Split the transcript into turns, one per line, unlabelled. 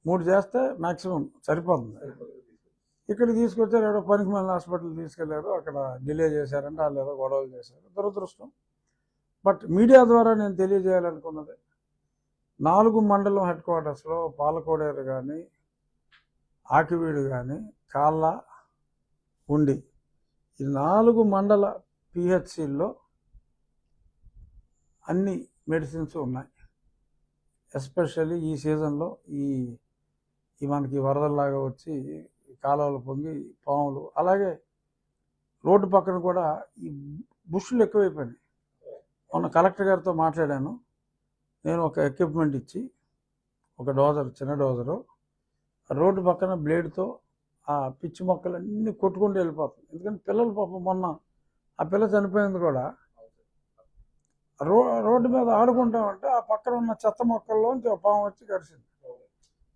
3 చేస్తే మ్యాక్సిమం సరిపోతుంది. ఇక్కడ తీసుకొచ్చారు, ఏదో పనికి మళ్ళీ హాస్పిటల్ తీసుకెళ్లారు, అక్కడ డిలే చేశారంటే వాళ్ళు ఏదో గొడవలు చేశారు, దురదృష్టం. బట్ మీడియా ద్వారా నేను తెలియజేయాలనుకున్నది, 4 మండలం హెడ్ క్వార్టర్స్లో పాలకోడేరు కానీ, ఆకివీడు కానీ, కాళ్ళ, ఉండి, ఈ 4 మండల పిహెచ్సిల్లో అన్ని మెడిసిన్స్ ఉన్నాయి. ఎస్పెషల్లీ ఈ సీజన్లో ఈ మనకి వరదల్లాగా వచ్చి కాలువలు పొంగి పాములు, అలాగే రోడ్డు పక్కన కూడా ఈ బుష్లు ఎక్కువైపోయినాయి. మొన్న కలెక్టర్ గారితో మాట్లాడాను. నేను ఒక ఎక్విప్మెంట్ ఇచ్చి, ఒక డోజర్, చిన్న డోజరు, రోడ్డు పక్కన బ్లేడ్తో ఆ పిచ్చి మొక్కలన్నీ కొట్టుకుంటూ వెళ్ళిపోతుంది. ఎందుకంటే పిల్లలు పాపం, మొన్న ఆ పిల్ల చనిపోయింది కూడా రోడ్డు మీద ఆడుకుంటామంటే ఆ పక్కన ఉన్న చెత్త మొక్కల్లోంచి పాము వచ్చి కరిసింది.